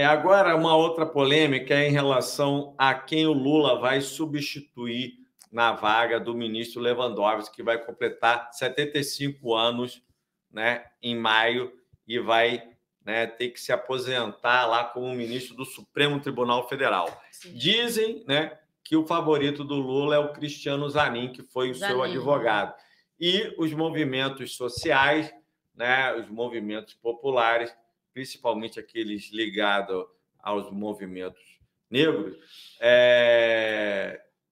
Agora, uma outra polêmica é em relação a quem o Lula vai substituir na vaga do ministro Lewandowski, que vai completar 75 anos, né, em maio, e vai, né, ter que se aposentar lá como ministro do Supremo Tribunal Federal. Sim. Dizem, né, que o favorito do Lula é o Cristiano Zanin, que foi o seu advogado. E os movimentos sociais, né, os movimentos populares, principalmente aqueles ligados aos movimentos negros,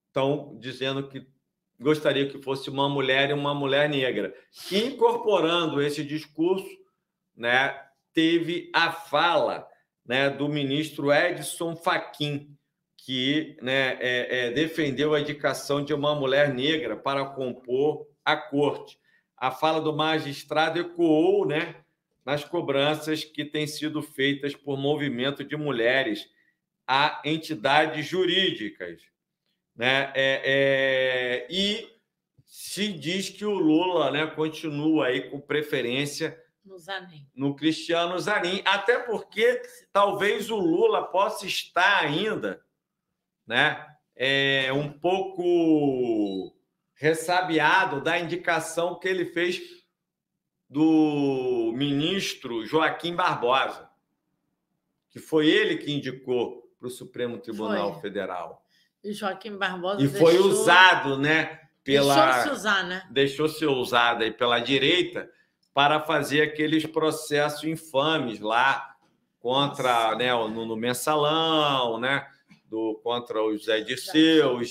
estão dizendo que gostaria que fosse uma mulher e uma mulher negra. E, incorporando esse discurso, né, teve a fala, né, do ministro Edson Fachin, que, né, defendeu a indicação de uma mulher negra para compor a corte. A fala do magistrado ecoou, né, nas cobranças que têm sido feitas por movimento de mulheres a entidades jurídicas, né? E se diz que o Lula, né, continua aí com preferência no Cristiano Zanin, até porque talvez o Lula possa estar ainda, né, um pouco ressabiado da indicação que ele fez do ministro Joaquim Barbosa, que foi ele que indicou para o Supremo Tribunal Federal. E Joaquim Barbosa foi usado, né, deixou-se usar, né? Deixou-se usado aí pela direita para fazer aqueles processos infames lá contra, né, no Mensalão, né, contra o José Dirceu, o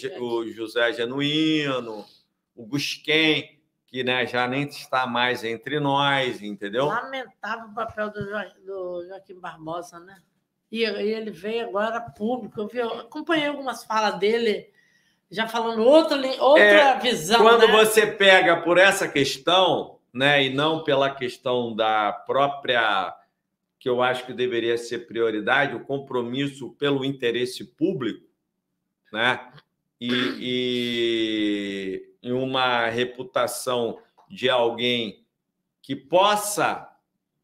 José Genuíno, o Gusquem, que, né, já nem está mais entre nós, entendeu? Lamentável o papel do Joaquim Barbosa, né? E ele veio agora público. Eu acompanhei algumas falas dele, já falando outra visão. Quando, né? Você pega por essa questão, né, e não pela questão da própria, que eu acho que deveria ser prioridade, o compromisso pelo interesse público, né? E uma reputação de alguém que possa,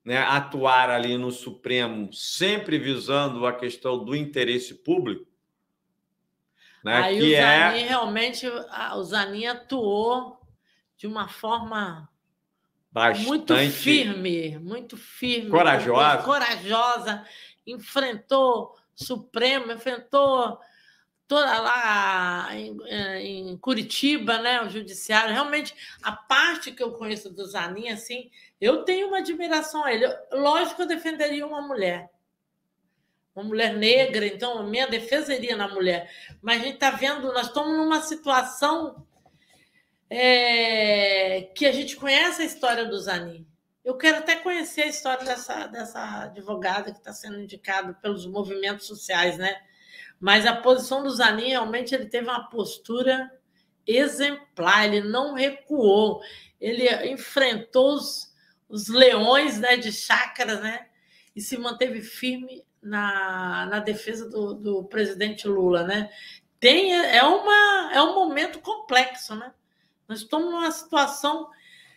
né, atuar ali no Supremo, sempre visando a questão do interesse público. Né, aí que o Zanin realmente, o Zanin atuou de uma forma bastante muito firme, corajosa, enfrentou o Supremo, enfrentou toda lá em Curitiba, né, o judiciário. Realmente, a parte que eu conheço do Zanin, assim, eu tenho uma admiração a ele. Lógico que eu defenderia uma mulher negra, então a minha defesa iria na mulher. Mas a gente está vendo, nós estamos numa situação que a gente conhece a história do Zanin. Eu quero até conhecer a história dessa advogada que está sendo indicada pelos movimentos sociais, né? Mas a posição do Zanin, realmente, ele teve uma postura exemplar, ele não recuou, ele enfrentou os leões, né, de chácara, né, e se manteve firme na defesa do presidente Lula, né? É um momento complexo, né? Nós estamos numa situação,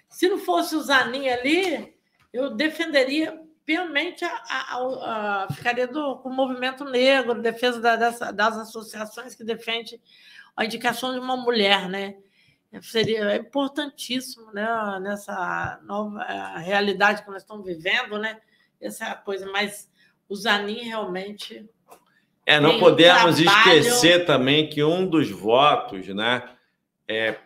se não fosse o Zanin ali, eu defenderia piamente, ficaria com o movimento negro, defesa das associações que defendem a indicação de uma mulher, né? Seria importantíssimo, né, nessa nova realidade que nós estamos vivendo, né? Essa coisa, mas o Zanin realmente... não podemos esquecer também que um dos votos, né,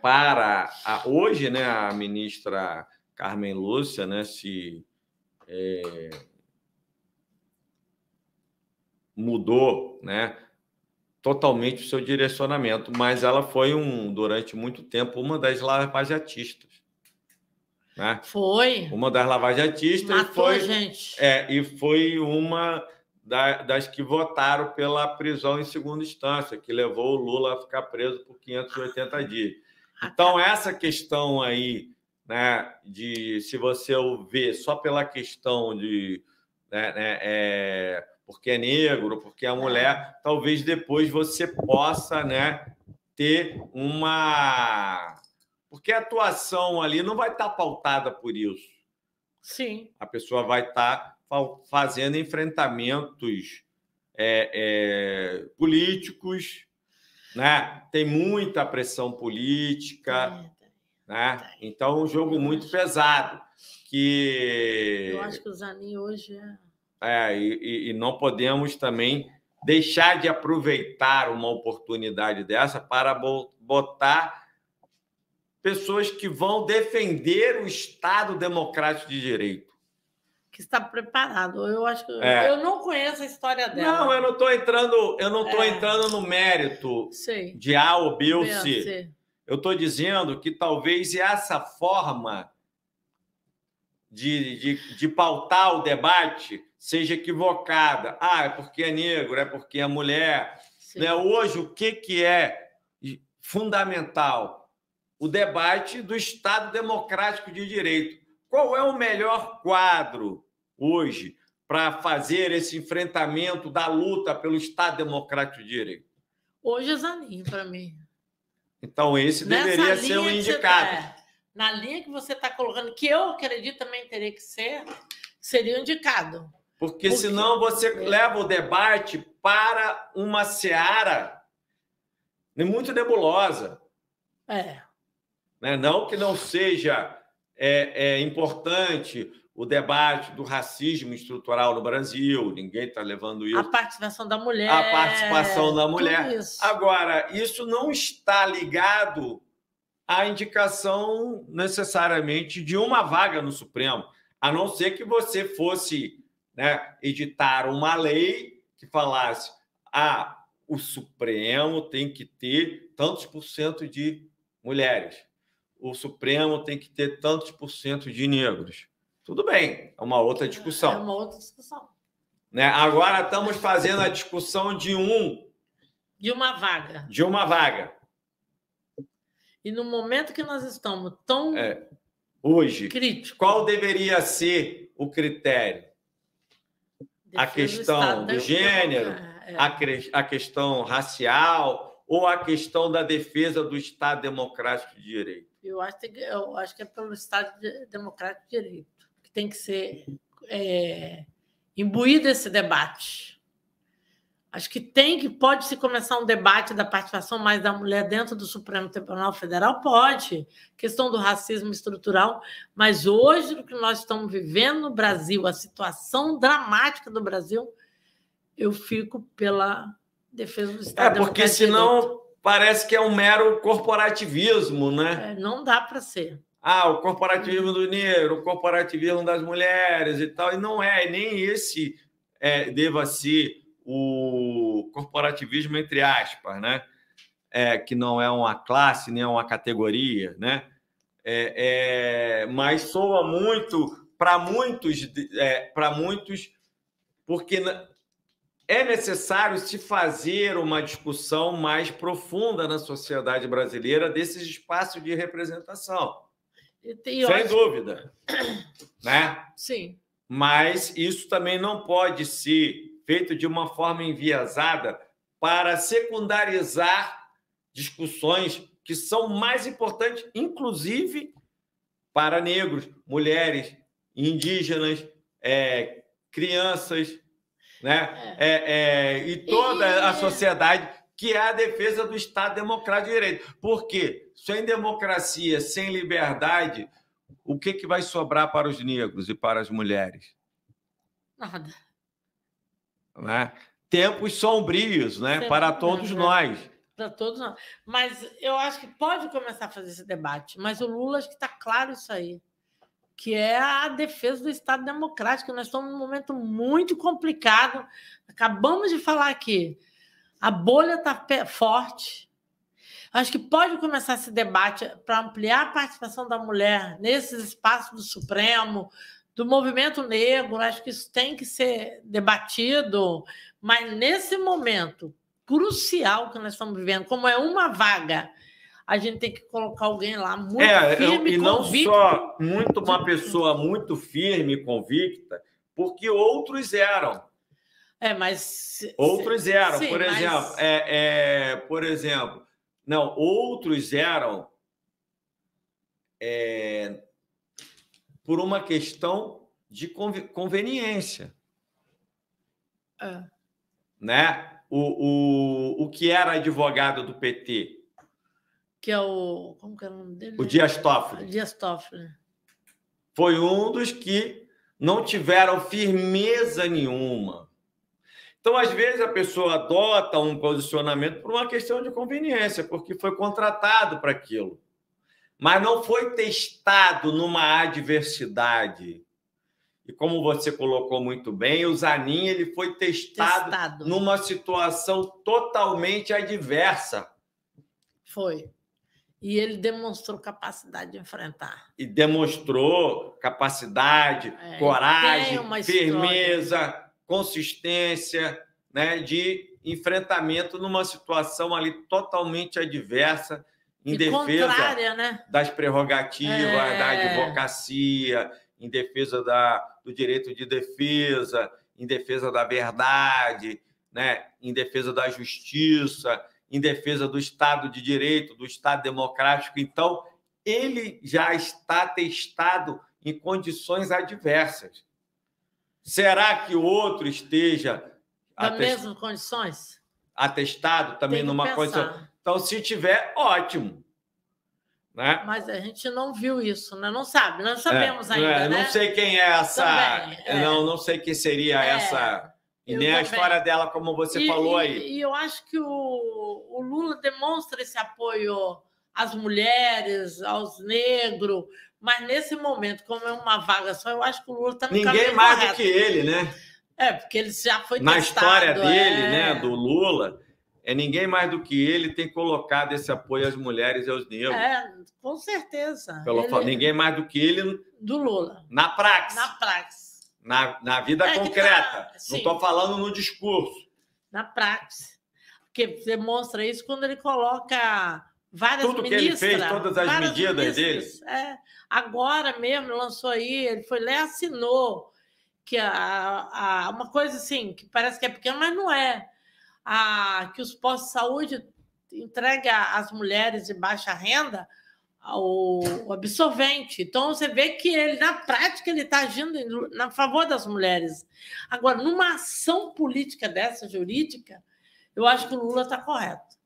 para hoje, né, a ministra Carmen Lúcia, né, mudou, né, totalmente o seu direcionamento, mas ela foi durante muito tempo uma das lavajatistas, né? Foi. Uma das lavajatistas. Matou a gente. E foi uma das que votaram pela prisão em segunda instância, que levou o Lula a ficar preso por 580 dias. Então, essa questão aí, né, se você ver só pela questão de... porque é negro, porque é mulher, talvez depois você possa, né, ter uma... Porque a atuação ali não vai estar pautada por isso. Sim. A pessoa vai estar fazendo enfrentamentos, políticos, né? Tem muita pressão política, né? Então, é um jogo muito pesado. Eu acho que o Zanin hoje e não podemos também deixar de aproveitar uma oportunidade dessa para botar pessoas que vão defender o Estado democrático de direito. Que está preparado. Eu acho que eu não conheço a história dela. Não, eu não estou entrando no mérito de A ou B ou C. Eu estou dizendo que talvez essa forma de pautar o debate seja equivocada. É porque é negro, é porque é mulher. Né? Hoje, o que é fundamental? O debate do Estado democrático de direito. Qual é o melhor quadro hoje para fazer esse enfrentamento da luta pelo Estado democrático de direito? Hoje é Zanin, para mim. Então, esse deveria ser o indicado. Na linha que você está colocando, que eu acredito também teria que ser, seria o indicado. Porque senão você leva o debate para uma seara muito nebulosa. Não que não seja importante o debate do racismo estrutural no Brasil, ninguém está levando isso. A participação da mulher. A participação da mulher. Agora, isso não está ligado à indicação necessariamente de uma vaga no Supremo, a não ser que você fosse, né, editar uma lei que falasse o Supremo tem que ter tantos por cento de mulheres, o Supremo tem que ter tantos por cento de negros. Tudo bem, é uma outra discussão. É uma outra discussão. Né? Agora estamos fazendo a discussão de uma vaga. De uma vaga. E no momento que nós estamos tão hoje, críticos, qual deveria ser o critério? A questão do gênero, a questão racial ou a questão da defesa do Estado democrático de direito? Eu acho que é pelo Estado democrático de direito que tem que ser imbuído esse debate. Acho que pode-se começar um debate da participação mais da mulher dentro do Supremo Tribunal Federal, pode, questão do racismo estrutural, mas hoje, o que nós estamos vivendo no Brasil, a situação dramática do Brasil, eu fico pela defesa do Estado democrático. Porque senão parece que é um mero corporativismo, né? Não dá para ser. O corporativismo do negro, o corporativismo das mulheres e tal, e não nem esse deva ser o corporativismo, entre aspas, né? Que não é uma classe, nem é uma categoria, né? Mas soa muito para muitos, porque é necessário se fazer uma discussão mais profunda na sociedade brasileira desses espaços de representação. Sem dúvida. Né? Sim. Mas isso também não pode ser feito de uma forma enviesada para secundarizar discussões que são mais importantes, inclusive para negros, mulheres, indígenas, crianças, né? E toda a sociedade, que é a defesa do Estado democrático de direito. Porque sem democracia, sem liberdade, o que vai sobrar para os negros e para as mulheres? Nada. Né? Tempos sombrios, né? Para todos nós. Para todos nós. Mas eu acho que pode começar a fazer esse debate. Mas o Lula, acho que está claro isso aí, que é a defesa do Estado democrático. Nós estamos num momento muito complicado. Acabamos de falar aqui. A bolha está forte. Acho que pode começar esse debate para ampliar a participação da mulher nesses espaços do Supremo, do movimento negro. Acho que isso tem que ser debatido, mas nesse momento crucial que nós estamos vivendo, como é uma vaga, a gente tem que colocar alguém lá muito firme, e não só uma pessoa muito firme e convicta, porque outros eram. Outros eram, sim, por exemplo, não, outros eram por uma questão de conveniência. né, o que era advogado do PT. Que é o... Como que é o nome dele? O Dias Toffoli. Dias Toffoli. Foi um dos que não tiveram firmeza nenhuma. Então, às vezes, a pessoa adota um posicionamento por uma questão de conveniência, porque foi contratado para aquilo. Mas não foi testado numa adversidade. E como você colocou muito bem, o Zanin ele foi testado numa situação totalmente adversa. Foi. E ele demonstrou capacidade de enfrentar. E demonstrou capacidade, coragem, firmeza, consistência, né, de enfrentamento numa situação ali totalmente adversa, em defesa né? das prerrogativas da advocacia, em defesa do direito de defesa, em defesa da verdade, né? Em defesa da justiça, em defesa do Estado de Direito, do Estado democrático. Então, ele já está testado em condições adversas. Será que o outro esteja... Nas mesmas condições? Atestado também numa condição... Então, se tiver, ótimo. Né? Mas a gente não viu isso, né? Não sabe, não sabemos ainda, né? Não sei quem é essa... Não sei quem seria essa... E nem a história dela, como você falou aí. E eu acho que o Lula demonstra esse apoio às mulheres, aos negros, mas nesse momento, como é uma vaga só, eu acho que o Lula está no caminho correto. Ninguém mais correto. do que ele, né? Porque ele já foi na testado. Na história dele, né, do Lula, ninguém mais do que ele tem colocado esse apoio às mulheres e aos negros. Com certeza. Ninguém mais do que ele... Do Lula. Na praxe. Na praxe. Na vida concreta. Não estou falando no discurso. Na praxe. Porque demonstra isso quando ele coloca várias Tudo ministras. Que ele fez, todas as medidas dele. Agora mesmo lançou aí, ele foi lá e assinou que uma coisa assim, que parece que é pequena, mas não é. Que os postos de saúde entregam às mulheres de baixa renda o absorvente. Então, você vê que ele, na prática, ele está agindo a favor das mulheres. Agora, numa ação política dessa, jurídica, eu acho que o Lula está correto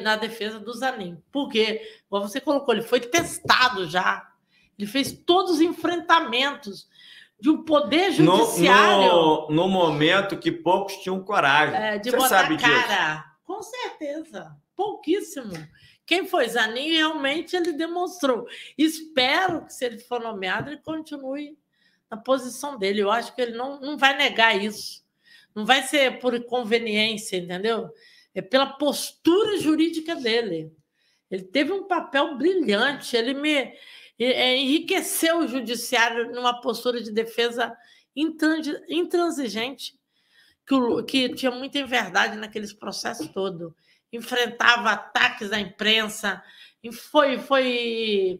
na defesa do Zanin. Porque, como você colocou, ele foi testado já. Ele fez todos os enfrentamentos de um poder judiciário... No momento que poucos tinham coragem. De você botar sabe cara. Disso. Com certeza. Pouquíssimo. Quem foi Zanin, realmente ele demonstrou. Espero que, se ele for nomeado, ele continue na posição dele. Eu acho que ele não vai negar isso. Não vai ser por conveniência, entendeu? É pela postura jurídica dele. Ele teve um papel brilhante. Ele enriqueceu o judiciário numa postura de defesa intransigente, que tinha muita inverdade naqueles processos todos. Enfrentava ataques da imprensa, foi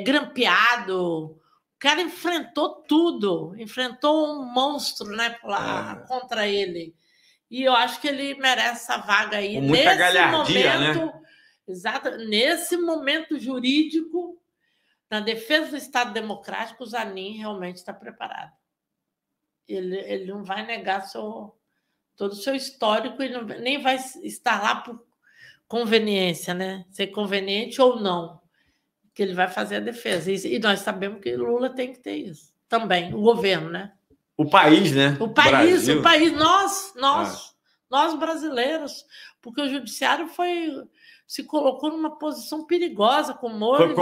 grampeado. O cara enfrentou tudo, enfrentou um monstro, né, contra ele. E eu acho que ele merece essa vaga aí. Com muita galhardia, né? Exato, nesse momento jurídico, na defesa do Estado Democrático, o Zanin realmente está preparado. Ele não vai negar todo o seu histórico e nem vai estar lá por conveniência, né? Ser conveniente ou não, que ele vai fazer a defesa. E nós sabemos que Lula tem que ter isso também, o governo, né? O país, né? O país, nós brasileiros, porque o judiciário se colocou numa posição perigosa com o Moro.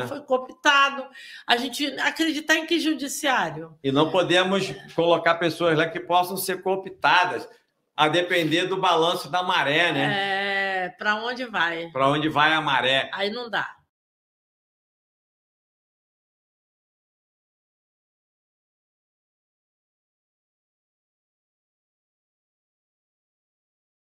Foi cooptado. A gente acreditar em que judiciário? E não podemos colocar pessoas lá que possam ser cooptadas, a depender do balanço da maré, né? Para onde vai? Para onde vai a maré? Aí não dá.